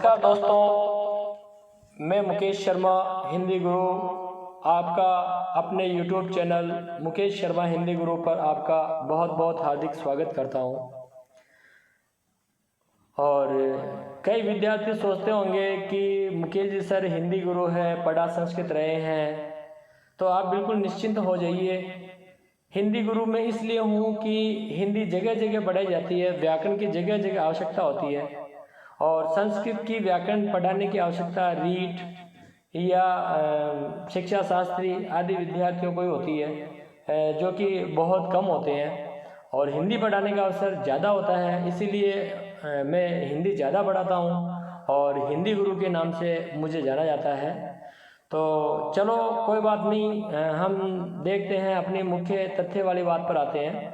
नमस्कार दोस्तों, मैं मुकेश शर्मा हिंदी गुरु आपका अपने YouTube चैनल मुकेश शर्मा हिंदी गुरु पर आपका बहुत बहुत हार्दिक स्वागत करता हूं। और कई विद्यार्थी सोचते होंगे कि मुकेश जी सर हिंदी गुरु है, पढ़ा संस्कृत रहे हैं, तो आप बिल्कुल निश्चिंत हो जाइए। हिंदी गुरु में इसलिए हूँ कि हिंदी जगह जगह पढ़ाई जाती है, व्याकरण की जगह जगह आवश्यकता होती है और संस्कृत की व्याकरण पढ़ाने की आवश्यकता रीट या शिक्षा शास्त्री आदि विद्यार्थियों को ही होती है, जो कि बहुत कम होते हैं और हिंदी पढ़ाने का अवसर ज़्यादा होता है। इसीलिए मैं हिंदी ज़्यादा पढ़ाता हूँ और हिंदी गुरु के नाम से मुझे जाना जाता है। तो चलो कोई बात नहीं, हम देखते हैं अपनी मुख्य तथ्य वाली बात पर आते हैं।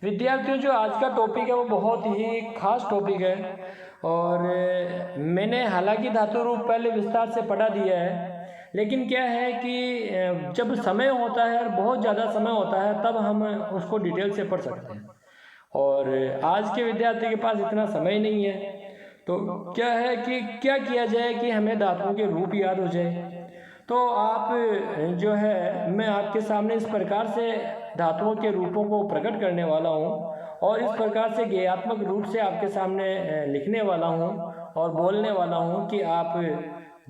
विद्यार्थियों, जो आज का टॉपिक है वो बहुत ही खास टॉपिक है और मैंने हालांकि धातु रूप पहले विस्तार से पढ़ा दिया है, लेकिन क्या है कि जब समय होता है और बहुत ज़्यादा समय होता है तब हम उसको डिटेल से पढ़ सकते हैं और आज के विद्यार्थी के पास इतना समय नहीं है। तो क्या है कि क्या किया जाए कि हमें धातुओं के रूप याद हो जाए। तो आप जो है मैं आपके सामने इस प्रकार से धातुओं के रूपों को प्रकट करने वाला हूँ और इस प्रकार से गेयात्मक रूप से आपके सामने लिखने वाला हूँ और बोलने वाला हूँ कि आप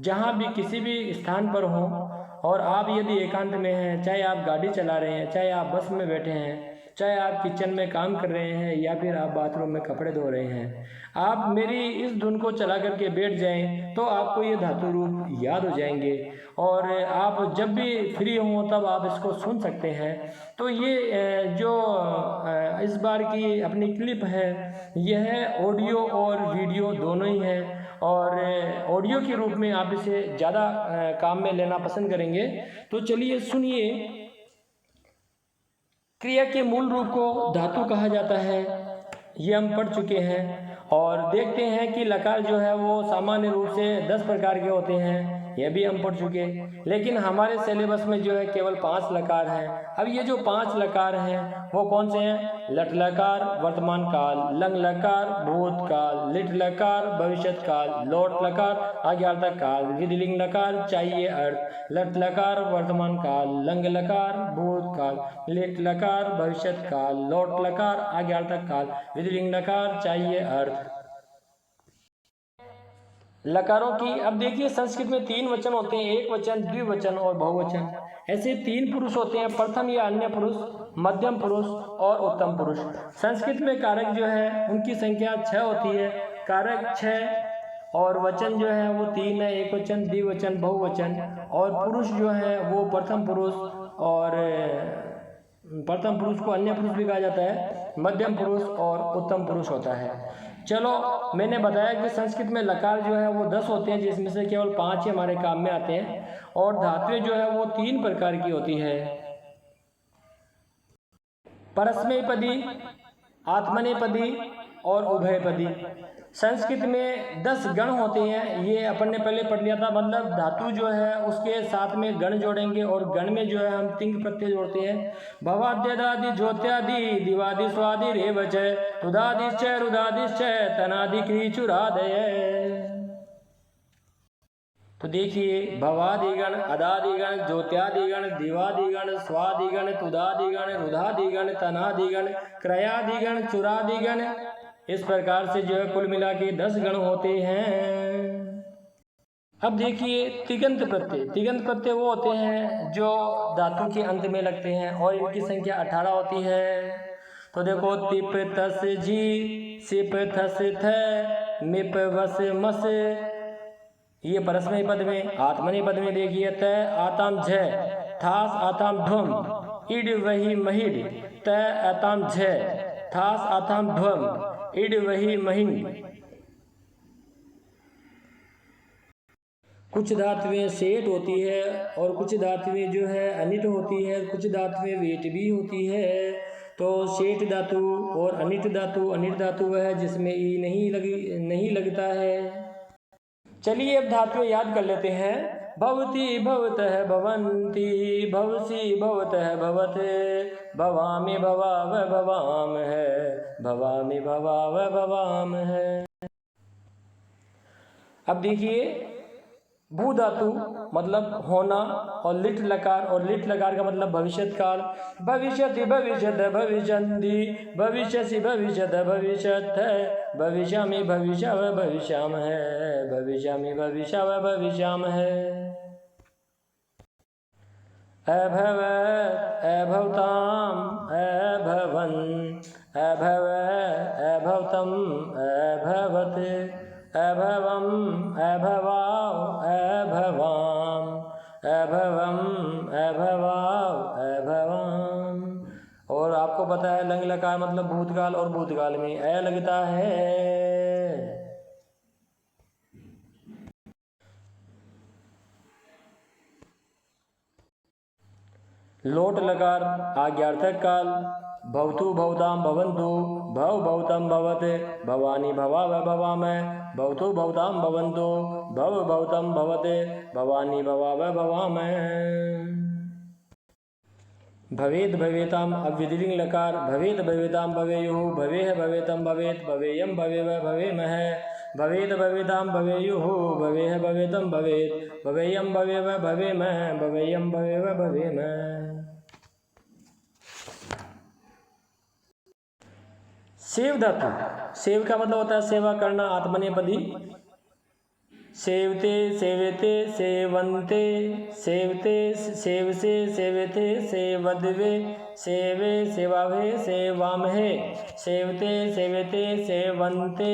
जहाँ भी किसी भी स्थान पर हों और आप यदि एकांत में हैं, चाहे आप गाड़ी चला रहे हैं, चाहे आप बस में बैठे हैं, चाहे आप किचन में काम कर रहे हैं या फिर आप बाथरूम में कपड़े धो रहे हैं, आप मेरी इस धुन को चला करके बैठ जाएं तो आपको ये धातु रूप याद हो जाएंगे और आप जब भी फ्री हों तब आप इसको सुन सकते हैं। तो ये जो इस बार की अपनी क्लिप है यह ऑडियो और वीडियो दोनों ही है और ऑडियो के रूप में आप इसे ज़्यादा काम में लेना पसंद करेंगे। तो चलिए सुनिए। क्रिया के मूल रूप को धातु कहा जाता है, ये हम पढ़ चुके हैं और देखते हैं कि लकार जो है वो सामान्य रूप से 10 प्रकार के होते हैं, यह भी हम पढ़ चुके हैं। लेकिन हमारे सिलेबस में जो है केवल 5 लकार हैं। अब ये जो 5 लकार हैं वो कौन से हैं? लट लकार वर्तमान काल, लंग लकार भूतकाल, लिट लकार भविष्यत काल, लोट लकार आज्ञार्थक काल, विधिलिंग लकार चाहिए अर्थ, लट लकार वर्तमान काल, लंग लकार भूतकाल, लिट लकार भविष्यत काल, लोट लकार आज्ञार्थक काल, विधिलिंग लकार चाहिए अर्थ। लकारों की अब देखिए, संस्कृत में 3 वचन होते हैं, एक वचन, द्विवचन और बहुवचन। ऐसे 3 पुरुष होते हैं, प्रथम या अन्य पुरुष, मध्यम पुरुष और उत्तम पुरुष। संस्कृत में कारक जो है उनकी संख्या 6 होती है, कारक 6 और वचन जो है वो 3 है, एक वचन, द्विवचन, बहुवचन और पुरुष जो है वो प्रथम पुरुष और प्रथम पुरुष को अन्य पुरुष भी कहा जाता है, मध्यम पुरुष और उत्तम पुरुष होता है। चलो, मैंने बताया कि संस्कृत में लकार जो है वो 10 होते हैं, जिसमें से केवल 5 ही हमारे काम में आते हैं और धातुएं जो है वो 3 प्रकार की होती है, परस्मैपदी, आत्मनेपदी और उभयपदी। संस्कृत में 10 गण होते हैं, ये अपन ने पहले पढ़ लिया था। मतलब धातु जो है उसके साथ में गण जोड़ेंगे और गण में जो है हम तिंग प्रत्यय जोड़ते हैं। भवाद्यदादि ज्योत्यादि दिवादि स्वादि रेवच रुदादिश्च रुदादिश्च तनादि क्रीचुरादय। तो देखिए, भवादिगण, अदादिगण, ज्योत्यादिगण, दिवादिगण, स्वादिगण, तुदादिगण, रुधादिगण, तनादिगण, क्रयादिगण, चुरादिगण, इस प्रकार से जो है कुल मिला के 10 गण होते हैं। अब देखिए तिगंत प्रत्यय। तिगंत प्रत्यय वो होते हैं जो धातु के अंत में लगते हैं और इनकी संख्या 18 होती है। तो देखो, तिप तस जी, सिप थस थ, मिप वस मस, ये परस्मय पद में। आत्मनेय पद में देखिए, त आताम झ, थास आताम ध्वम, इड वही महिड, त आताम झ, थास आताम ध्वम, इड वही महिन। कुछ धातुएं सेठ होती है और कुछ धातुएं जो है अनिट होती है, कुछ धातुएं वेट भी होती है। तो सेठ धातु और अनिट धातु वह है जिसमें ई नहीं लगता है। चलिए अब धातुएं याद कर लेते हैं। भवती भवतः भवन्ति, भवसी भवतः भवते, भवामि भवाव भवाम है, भवामि भवाव भवाम है। अब देखिए भू धातु मतलब होना और लिट लकार, और लिट लकार का मतलब भविष्यत काल। भविष्यति भविष्यत भविष्यन्ति भविष्यसि भविष्यत भविष्यथ भविष्यामि भविष्यव भविष्यामहे भविष्यामि भविष्यव भविष्यामहे। अभवत् अभवताम् अभवन् अभवत् अभवतम् अभवत् अभवम् अभवाव अभवाम अभवम अभवाव अभवाम। और आपको पता है लंग लकार मतलब भूतकाल, और भूतकाल में अ लगता है। लोट लकार आज्ञार्थक काल। भवतु भवताम भवन्तु भव भवतम भवत भवानी भवाव भवामः भवतु भवताम भवन्तु भव भवतम भवते भवानी भवाव भवामः। भवेद भवेताम अब विधिलिंग लकार। भवेद भवेताम भवेयुः भवेह भवेतम भवेत भवेयम भवेव भवेमः भवेद भवेताम भवेयुः भवेह भवेतम भवेत भवेयम भवेव भवेमः भवेयम भवेव भवेमः। सेव धातु। सेव का मतलब होता है सेवा करना, आत्मनेपदी। सेवते सेवते सेवन्ते सेवते सेवसे सेवते सेवद्वे सेवे सेवावे सेवामहे सेवते सेवते सेवन्ते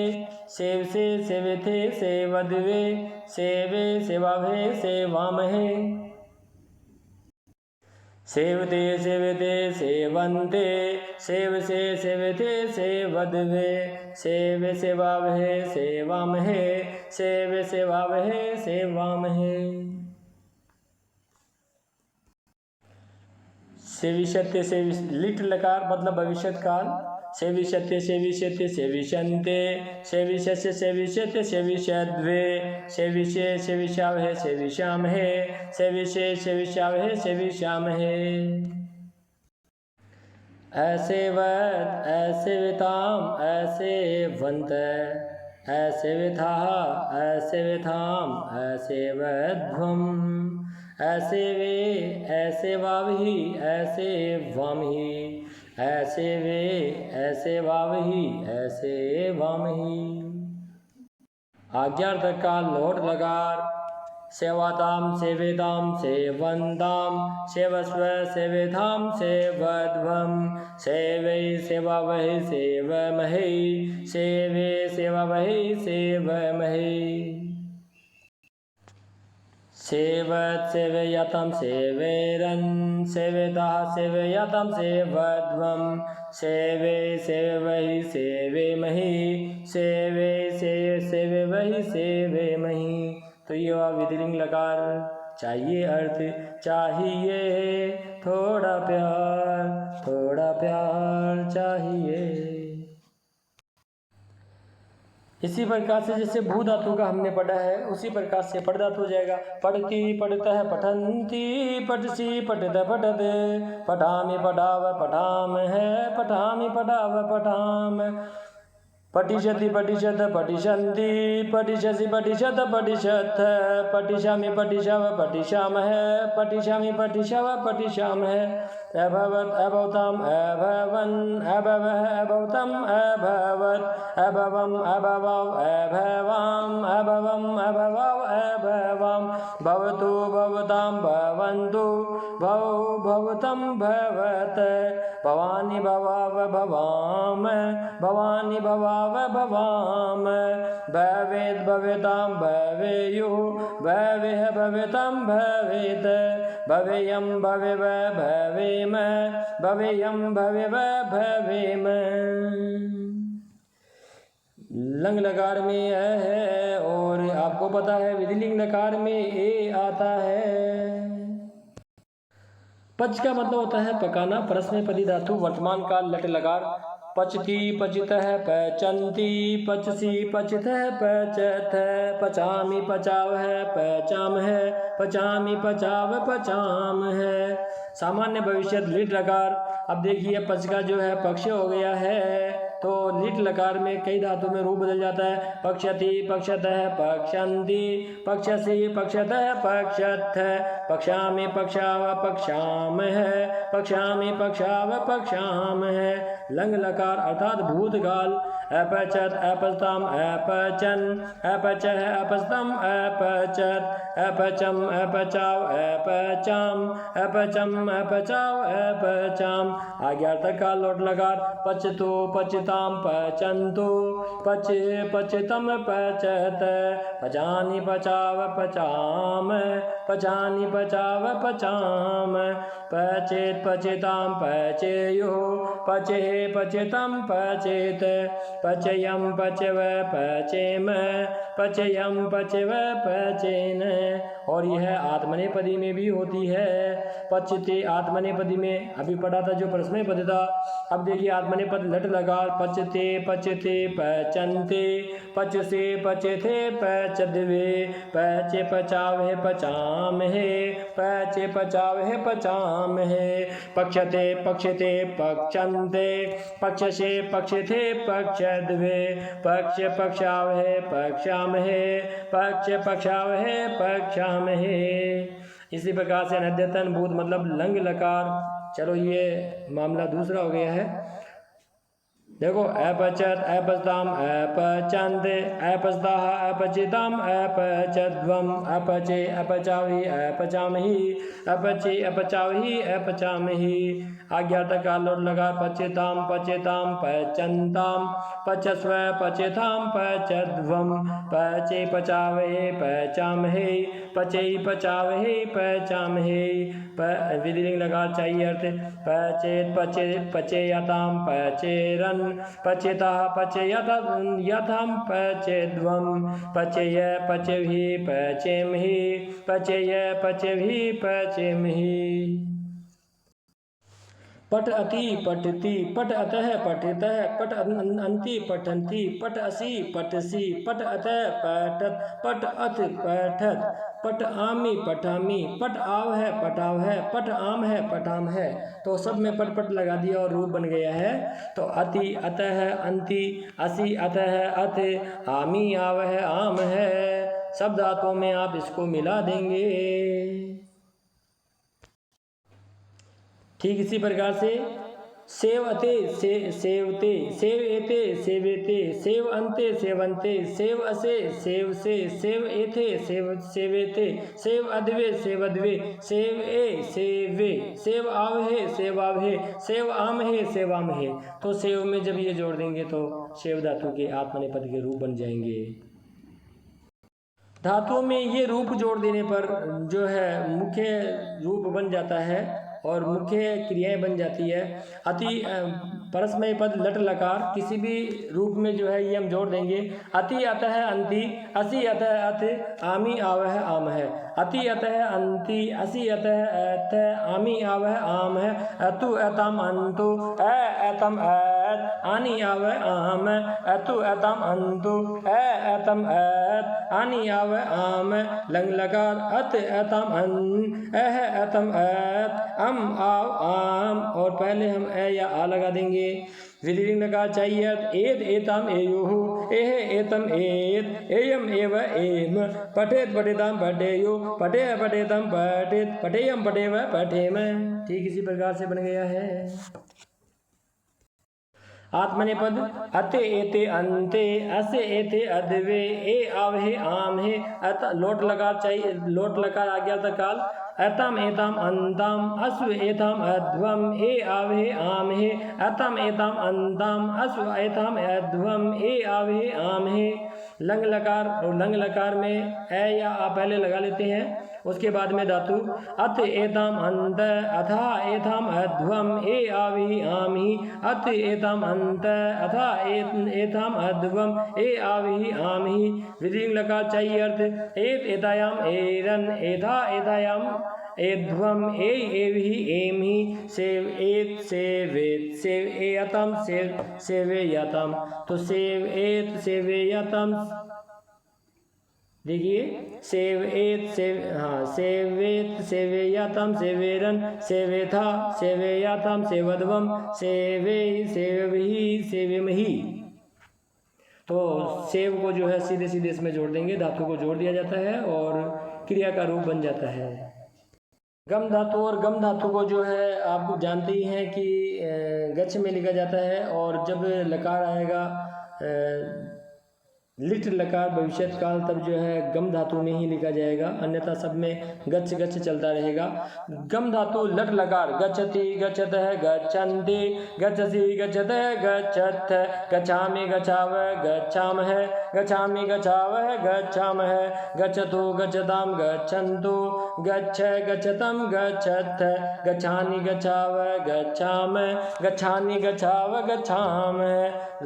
सेवसे सेवते सेवद्वे सेवे सेवावे सेवामहे। सेवते सेवते सेवन्ते सेवसे सेवते सेवद्वे सेवे सेवावहे सेवामहे सेवे सेवावहे सेवामहे। सेविष्यते लिट लकार मतलब भविष्यत काल। सेविष्यते सेविष्यते सेविष्यन्ते सेविष्यस्य सेविष्यते सेविष्यद्वे सेविष्ये सेविष्यावहे सेविष्यामहे सेविष्ये सेविष्यावहे सेविष्यामहे। असेवत् असेविताम् असेवन्त असेविताः असेविताम् असेवध्वम् असेवे असेवावहि असेवामहि असेवे असेवावहि असेवामहि। आज्ञार्थक काल लोट लकार। सेवाताम सेवेताम सेवन्ताम सेवस्व सेवेताम सेवध्वम सेवै सेवावहि सेवमहे सेवे सेवावहि सेवमहे। सेवत् सेवयातां सेवेरन् सेवेताः सेवयातां सेवध्वं सेवे सेवहि सेवेमहि सेवे सेवेवहि सेवेमहि। तो ये हुआ विधिलिंग लकार। चाहिए अर्थ चाहिए थोड़ा प्यार चाहिए। इसी प्रकार से जैसे भू धातु का हमने पढ़ा है उसी प्रकार से पढ़ धातु हो जाएगा। पढ़ती पढ़ता है पठन्ति पठसी पठित पठत पठामि पठाव पठाम है पठामि पठाव पठाम। पठिष्यति पठिष्यत पठिष्यन्ति पठिष्यसि पठिष्यत पठिष्यथ पठिष्यामि पठिष्याव पठिष्यामः पठिष्यामि पठिष्याव पठिष्यामः। अभवत् अभवताम् अभवन् अभवः अभवतम् अभवत् अभवम् अभवौ अभवाम् अभवम् अभवौ अभवाम्। भवतु भवतां भवन्तु भवौ भवतं भवत भवानि भवाव भवाम भवानि भवाव भवाम। भवेद् भवेतां भवेयुः भवेह भवेतां भवेत् भवेयं भवेव भवेम भवेयं भवेव भवेम। लंग लकार में अ है और आपको पता है विधिलिंग लकार में ए आता है। पच का मतलब होता है पकाना। परस्मैपदी धातु वर्तमान काल लट लकार। पचती पचितः पचन्ति पचसी पचितः पचथ पचामि पचावः पचामः पचामि पचाव पचामः। सामान्य भविष्य लिट लकार। अब देखिए पच का जो है पक्ष हो गया है तो लीट लकार में कई धातु में रूप बदल जाता है। पक्षति, पक्षतः, पक्षन्ति, पक्षसि, पक्षतः, पक्षथ, पक्षामि, पक्षाव, पक्षामः, पक्षामि, पक्षाव, पक्षामः। लंग लकार अर्थात भूतकाल। अपचत, अपस्ताम, अपचन, अपचः, अपस्ताम, अपचत, अपचम, अपचाव, अपचाम, अपचम, अपचाव, अपचाम। आज्ञार्थक काल लोट लकार। पचतो, पचताम, पचंतो, पच, पचतम, पचत, पचानि, पचाव, पचाम, पचानि, पचाव, पचाम। पचेत, पचेताम, पचेयो, पचेः, पचेतम, पचेत, पचयम, पचव, पचेम, पचयम, पचव, पचेन। और यह आत्मनेपदी में भी होती है। पचते आत्मनेपदी में अभी पढ़ा था जो परस्मय पद था। अब देखिए आत्मनेपद लट लगा। पचते, पचते, पचनते, पचसे, पचेथे, पचद्वे, पचे, पचावहे, पचामहे, पचे, पचावहे, पचामहे। पक्षते, पक्षते, पक्षन्ते, पक्षसे, पक्षथे, पक्षद्वे, पक्ष, पक्षावहे, पक्षामहे, पक्ष, पक्षावहे, पक्षामहे। इसी प्रकार से अनद्यतन भूत मतलब लंग लकार। चलो ये मामला दूसरा हो गया है। देखो अपचत, अपस्ताम, अपचंत, अपस्ताः, अपचिताम, अपचध्वम, अपचे, अपचावहि, अपचामहि, अपचे, अपचावहि, अपचामहि। आज्ञार्थक काल लोट लगा। पचेताम, पचेताम, पचंताम, पचस्व, पचेताम, पचध्वम, पचे, पचावहे, पचामहे, पचे, पचावहे, पचामहे। विधिलिंग लगा चाहिए अर्थ। पचेत, पचे, पचेयताम, पचेरन, पचेतः, पचेयत, यथम, पचेद्वम, पचेय, पचेभि, पचेमहि, पचेय, पचेभि, पचेमहि। पट अति, पठति, पट अतः, पठितः, पट अंति, पठन्ति, पट असि, पठसि, पट अतः, पठत, पट अथ, पठत, पट आमि, पठामि, पट आव है, पटाव है, पट आम है, पटाम है। तो सब में पट पट लगा दिया और रूप बन गया है। तो अति, अतः, अंति, असि, अतः, अथ, आमि, आव है, आम है। सब धातुओं में आप इसको मिला देंगे। ठीक इसी प्रकार से सेवते, सेवते, सेवएते, सेवेते, सेव अंते, सेवंते, सेव असे, सेवसे, सेव एथे, सेवेते, सेव अद्वे, सेवद्वे, सेव ए, सेवे, सेव आवहे, सेवावहे, सेव आमहे, सेवामहे। तो सेव में जब ये जोड़ देंगे तो सेव धातु के आत्मनेपद के रूप बन जाएंगे। धातुओं में ये रूप जोड़ देने पर जो है मुख्य रूप बन जाता है और मुख्य क्रियाएं बन जाती है। अति परस्मय पद लट लकार किसी भी रूप में जो है ये हम जोड़ देंगे। अति, अतः, अंति, असि, अतः, अथ, आमि, आवह, आम है। अति, अतः, अंति, असि, अतः, अथ, आमि, आवह, आम है। अतु, अतम, अंतु, अतम, अत, आनि, आवह, आम, अतु, अतम, अंतु, अतम, अत, आनि, आवह, आम। लंग लकार अत, अतम, अन, अतम, अत, अम, आव, आम। और पहले हम ए या आ लगा देंगे। विधिलिंग लकार चाहिए अर्थ। एद, एतम, एयुः, एह, एतम, एत, एयम, एव, एम, पठेत, पठेताम, पठेयो, पठेय, पठेतम, पठेत, पठेयम, पठेव, पठेम। ठीक इसी प्रकार से बन गया है। आत्मनेपद अते, एते, अंते, असे, एते, अद्वे, ए, आवहे, आमहे। अत लोट लकार चाहिए। लोट लकार आज्ञार्थक काल। अतम, एतम, अंतम, अश्व, एतम, अध्वम, ए, आवहे, आमहे। अतम, एतम, अंतम, अश्व, एतम, अध्वम, ए, आवहे, आमहे। लंग लकार और लंग लकार में ए या आ पहले लगा लेते हैं, उसके बाद में धातु। अत, एतम, अंत, अथा, एतम, अध्वम, ए, आवहि, आमहि। अत, एतम, अंत, अथा, एतम, अध्वम, ए, आवहि, आमहि। विधिलिंग लकार चाहिए अर्थ। एत, एतायाम, एरन, एथा, एतायाम, एध्वम, ए, एवहि, एमहि। सेव, एत, सेवेत, सेव एयतम, सेवेयतम। तो सेव, एत, सेवेयतम। देखिए सेवेत सेवेत सेवेयाताम सेवेरन सेवेथा सेवेयाताम सेवध्वम सेवे सेवही सेवेमही। तो सेव को जो है सीधे सीधे इसमें जोड़ देंगे, धातु को जोड़ दिया जाता है और क्रिया का रूप बन जाता है। गम धातु और गम धातु को जो है आप जानते ही हैं कि गच्छ में लिखा जाता है, और जब लकार आएगा लिट लकार भविष्यत काल तब जो है गम धातु में ही लिखा जाएगा, अन्यथा सब में गच्छ गच्छ चलता रहेगा। गम धातु लट लकार गच्छति गच्छतः गच्छन्ति गच्छसि गच्छतः गच्छथ गच्छामि गच्छावः गच्छामः गच्छामि गच्छावः गच्छामः गच्छतु गच्छतां गच्छन्तु गच्छ गच्छतं गच्छथ गच्छानि गच्छावः गच्छामः गच्छानि गच्छावः गच्छामः।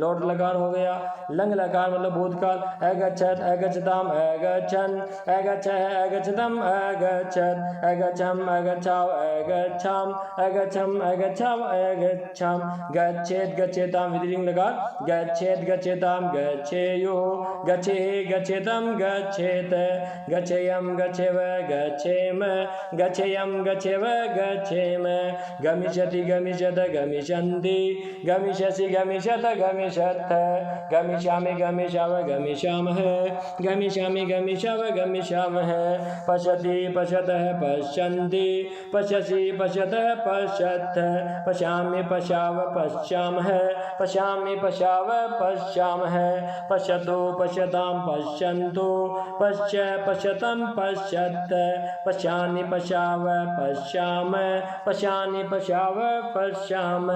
लोट लकार हो गया। लंग लकार मतलब भूतकाल अगच्छत अगच्छताम अगच्छन् अगच्छः अगच्छतम अगच्छत् अगच्छम अगच्छाव अगच्छाम अगच्छम अगच्छाव अगच्छाम गच्छेत गच्छेताम विधिलिंग लकार गच्छेत गच्छेताम गच्छेयुः गच्छेः गच्छेतम गच्छेत गच्छेयं गच्छेव गच्छेम गच्छेयं गच्छेव गच्छेम गमिष्यति गमिष्यत गमिष्यन्ति गमिष्यसि गमिष्यत गमिष्यथ गमिष्यामि गमिष्याव गमिष्यामः गमिष्यामि गमिष्याव गमिष्यामः पश्यति पश्यतः पश्यन्ति पश्यसि पश्यतः पश्यथ पश्यामि पश्याव पश्यामः पश्यामि पश्याव पश्यामः पश्यतु पश्यतां पश्यन्तु पश्य पश्यतं पश्यत् पश्यानि पश्याव पश्याम पश्यानि पश्याव पश्याम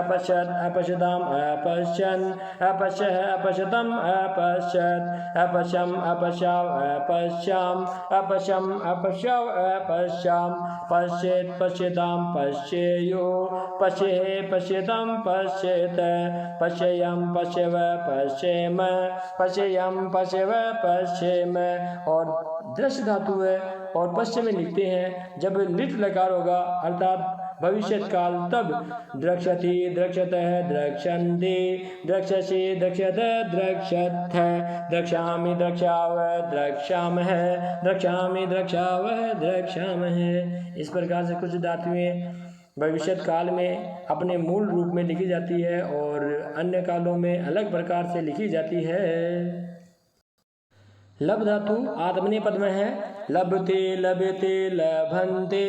अपश्यत् अपश्यताम् अपश्यन् अपश्यः अपश्यतम् अपश्यत् अपश्यम् अपश्याव अपश्याम अपश्यम् अपश्याव अपश्याम पश्येत् पश्यतां पश्येयुः पश्येः पश्यतां पश्येत पश्येयं पश्यव पश्येम पश्येयं पश्यव पश्येम। और दृश्य धातु है और पश्चिम में लिखते हैं जब लिट लकार होगा अर्थात भविष्यत काल तब द्रक्षति द्रक्षतः द्रक्षन्ति द्रक्षसि द्रक्षत द्रक्षथ द्रक्ष्यामि द्रक्ष्याव द्रक्ष्यामः द्रक्ष्यामि द्रक्ष्यावः द्रक्ष्यामः। इस प्रकार से कुछ धातुएं भविष्यत काल में अपने मूल रूप में लिखी जाती है और अन्य कालों में अलग प्रकार से लिखी जाती है। लब धातु आत्मनेपद में है। लभते लभते लभन्ते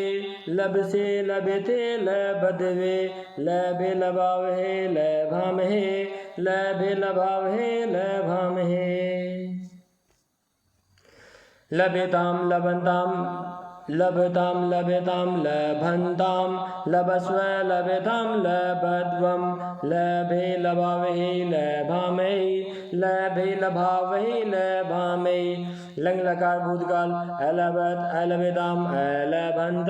लभसे लभते लभद्वे लभे लभावहे लभामहे लभे लभावहे लभामहे। लभेताम लभन्ताम लभताम लभेताम लभन्ताम लभस्व लभेताम लभध्वम लभे लभावहे लभामहे लभे लभावहे लभामहे। लंग लकार भूतकाल अलभत अलभेताम अलभन्त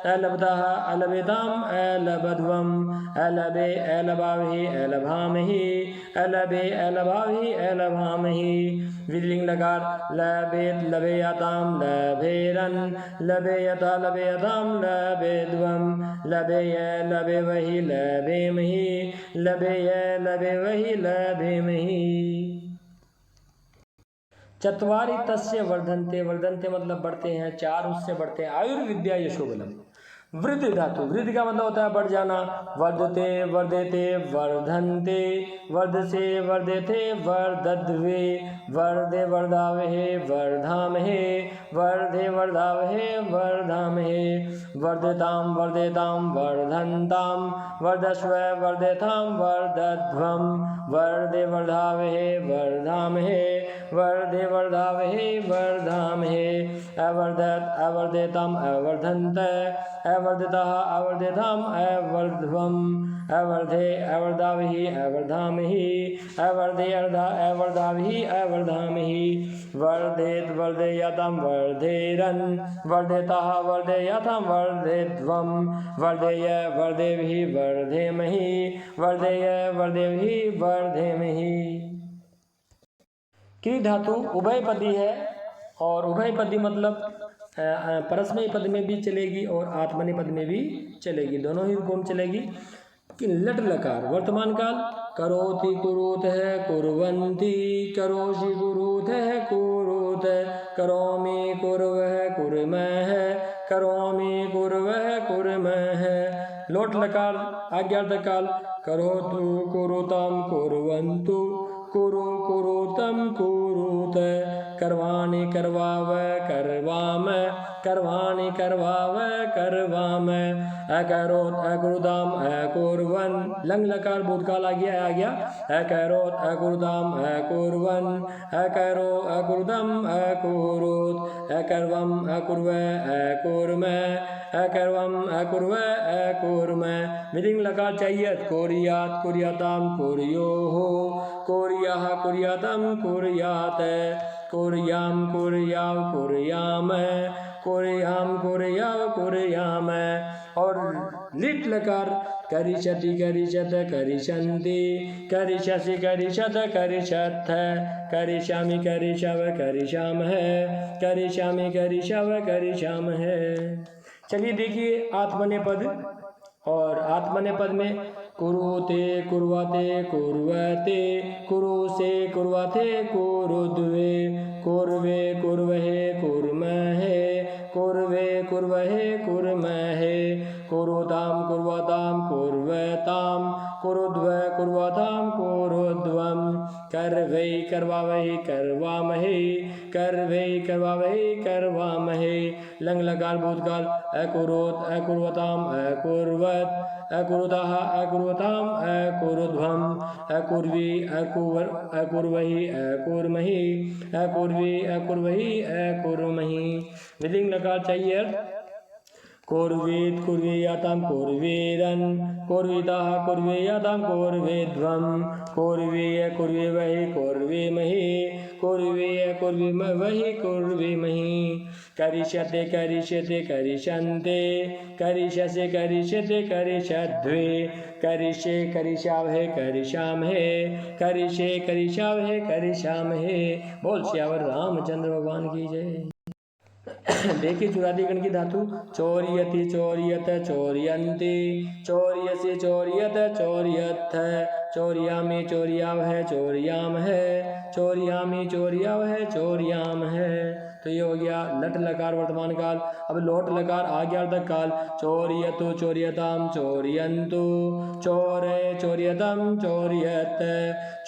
अलभतः अलभेताम अलभध्वम अलभे अलभावहे अलभामहे अलभे अलभावहे अलभामहे। विधिलिंग लकार लभेत लभेयाताम लभेरन् लभेयता लभेयताम लभेध्वम लभेय लभेवहि लभेमहि लभेय लभेवहि लभेमहि। चत्वारि तस्य वर्धन्ते वर्धन्ते मतलब बढ़ते हैं, चार उससे बढ़ते हैं। आयुर्विद्या यशोबलम। वृद्धि धातु वृद्धि का मतलब होता है बढ़ जाना। वर्धते वर्धते वर्धन्ते वर्धसे वर्धते वर्धध्वे वर्धे वर्धावहे वर्धामहे वर्धे वर्धावहे वर्धामहे। वर्धताम वर्धेताम वर्धन्ताम वर्धस्व वर्धेतां वर्धध्वम वर्धे वर्धावहे वर्धामहे वर्धे वर्धावहे वर्धामहे। अवर्धत अवर्धेताम अवर्धन्त अवर्धतः अवर्धेताम अवर्ध्वम अवर्धे अवर्धावहि अवर्धामहि अवर्धे अवर्धावहि अवर्धामहि। वर्धेत वर्धेयताम वर्धेरन् वर्धेतः वर्धेयताम वर्धेध्वम वर्धेय वर्धेभिः वर्धेमहि वर्धेय वर्धेभिः वर्धेमहि। क्री धातु उभयपदी है और उभयपदी मतलब परस्मयी पद में भी चलेगी और आत्मनेपदी पद में भी चलेगी, दोनों ही रूपों में चलेगी। लट लकार वर्तमान काल करोति कुरुतः कुर्वन्ति करोषि कुरुतः कुरुत करोमि कुर्वः कुर्मः करोमि कुर्वः कुर्मः। लोट लकार आज्ञार्थक काल करोतु कुरुतं कुर्वन्तु कुरु कुरुतं कुरुत। करवाणि करवाव करवाम करवाणि करवाव करवाम। अकरोत अकुरुताम अकुर्वन लंग लकार भूतकाल आ गया अकरोत अकुरुताम अकुर्वन अकरो अकुरुतम अकुरुत। अकर्वम अकुर्व अकुर्म अकर्वम अकुर्व अकुर्म। मिदिंग लकार चाहिए कोरियात कुरियाताम कुर्योः कोरियाः कुरियातम कुरियात। कुर्याम कुर्याव कुर्याम कुर्याम कुर्याव कुर्याम। और लिट लकार करिष्यति करिष्यत करिष्यन्ति करिष्यसि करिष्यत करिष्यथ करिष्यामि करिष्यव करिष्यामः करिष्यामि करिष्यव करिष्यामः। चलिए देखिए आत्मनेपद। और आत्मनेपद में कुरुते कुर्वते कुर्वते कुरुसे कुर्वते कुरुद्वे कुर्वे कुर्वहे कुर्महे कुर्वे कुर्वहे कुर्महे कुरुताम कुर्वताम कुर्वताम कुरुद्व कुर्वताम कुरुद्वम। करवै करवावै करवामहे करवै करवावै करवामहे। लंग लकार भूतकाल अकुरोत अकुर्वताम अकुर्वत अकुरुतः अकुर्वताम अकुरुध्वम। अकुर्वी अकुर्वहि अकुर्महि अकुर्वी अकुर्वहि अकुर्महि। विलिंग लकार चाहिए कुर्वीत कुर्वीयाताम कुर्वीरन कुर्वीतः कुर्वीयाताम कुर्वीध्वम कुर्वीय कुर्वीवहि कुर्वीमहि कुर्वीय कुर्वीमहि कुर्वीमहि। करिष्यते करिष्यते करिष्यन्ते करिष्यसे करिष्यते करिष्यध्वे करिष्ये करिष्यावहे करिष्यामहे करिष्ये करिष्यावहे करिष्यामहे। बोल श्यावर रामचंद्र भगवान की जय। देखिए चुरादिगण की धातु चौरियति चौरियत चौरियन्ति चौरियसि चौरियत चौरियथ चौरियामि चौरियावह चौरियामः चौरियामि चौरियावह चौरियामः। तो ये हो गया लट लकार वर्तमान काल। अब लोट लकार आज्ञार्थक काल चौरियतु चौरियताम चौरियन्तु चौरे चौरियतम चौरियत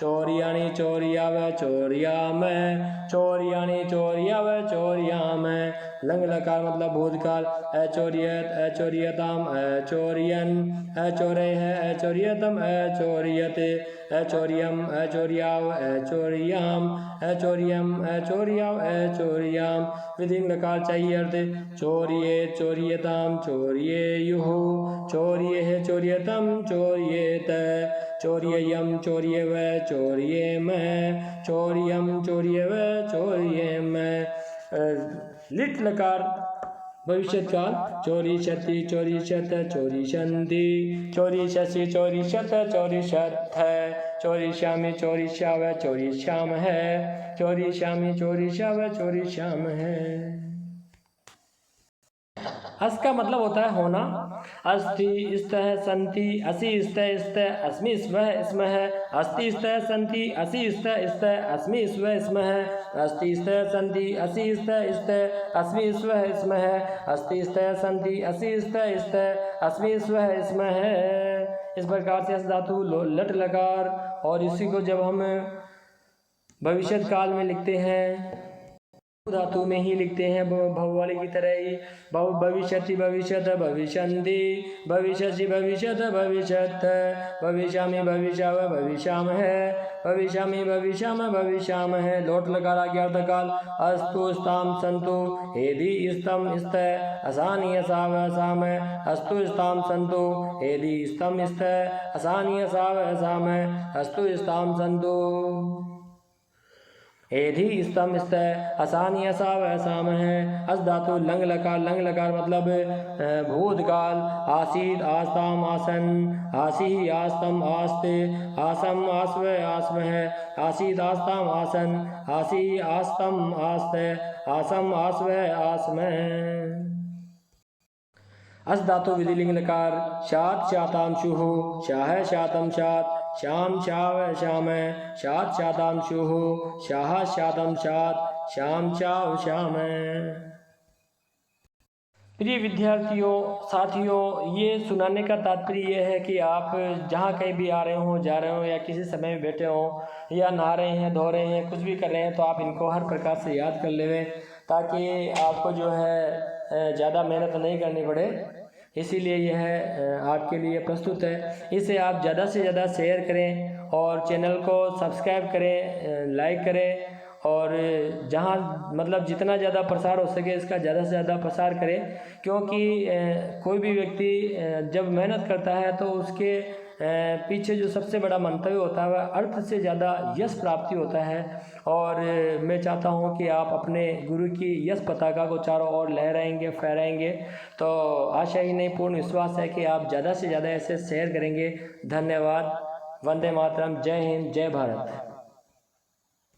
चौरियाणि चौरियाव चौरियाम चौरियाणि चौरियाव चौरियाम। लंग लकार मतलब भूतकाल अचौरियत अचौरियताम अचौरियन अचौरेह अचौरियतम अचौरियते अचौरियम अचौरियाव अचौरियाम अचौरियम अचौरियाव अचौरियाम। विधिंग लकार चाहिए अर्थ चौरिये चौरियताम चौरियेयुः चौरियेह चौरियतम चौरियेत चौरियम चौरियव चौरियेम चौरियम चौरियव चौरियेम। लिट लकार भविष्य काल चौरिशति चौरिशत चौरिशन्ति चौरिशसि चौरिशत चौरिशथ चौरिष्यामि चौरिष्याव चौरिष्यामः चौरिष्यामि चौरिष्याव चौरिष्यामः। अस का मतलब होता है होना। अस्ति स्तः सन्ति असि स्तः स्तः अस्मि स्वः स्मः अस्ति स्तः सन्ति असि स्तः स्तः अस्मि स्वः स्मः अस्ति स्तः सन्ति असि स्तः स्तः अस्मि स्वः स्मः अस्ति स्तः सन्ति असि स्तः स्तः अस्मि स्वः स्मः। इस प्रकार से अस धातु लट लकार और इसी को जब हम भविष्य काल में लिखते हैं धातु में ही लिखते हैं भव वाले की तरह ही। भविष्यति भविष्यत भविष्यन्ति भविष्यसि भविष्यत भविष्यथ भविष्यामि भविष्याव भविष्यामः भविष्यामि भविष्यामः भविष्यामः। लोट लकार आज्ञार्थक काल अस्तु स्ताम सन्तु एधि स्तम स्त असानि असाव असाम अस्तु स्ताम सन्तु एधि स्तम स्त असानि असाव असाम अस्तु स्ताम सन्तु एधि स्तम स्त असानि असाव असामः। अस धातु लंग लकार मतलब भूतकाल आसीद आस्ताम आसन आसी आस्तम आस्ते आसम आस्व आस्मः आसीद आस्ताम आसन आसी आस्तम आस्ते आसम आस्व आस्मः। अस धातु विधिलिंग लकार शात शातांशुः शाह शातम शात श्याम शाव श्याम शात शातांशुः शाह शातम शात श्याम चाओ श्याम। प्रिय विद्यार्थियों, साथियों, ये सुनाने का तात्पर्य ये है कि आप जहाँ कहीं भी आ रहे हो, जा रहे हो, या किसी समय में बैठे हो, या नहा रहे हैं, धो रहे हैं, कुछ भी कर रहे हैं, तो आप इनको हर प्रकार से याद कर लें, ताकि आपको जो है ज़्यादा मेहनत नहीं करनी पड़े। इसीलिए यह आपके लिए प्रस्तुत है। इसे आप ज़्यादा से ज़्यादा शेयर करें और चैनल को सब्सक्राइब करें, लाइक करें, और जहाँ मतलब जितना ज़्यादा प्रसार हो सके इसका ज़्यादा से ज़्यादा प्रसार करें, क्योंकि कोई भी व्यक्ति जब मेहनत करता है तो उसके पीछे जो सबसे बड़ा मंतव्य होता है वह अर्थ से ज़्यादा यश प्राप्ति होता है। और मैं चाहता हूँ कि आप अपने गुरु की यश पताका को चारों ओर लहराएंगे, फहराएंगे। तो आशा ही नहीं, पूर्ण विश्वास है कि आप ज़्यादा से ज़्यादा ऐसे शेयर करेंगे। धन्यवाद। वंदे मातरम। जय हिंद, जय भारत।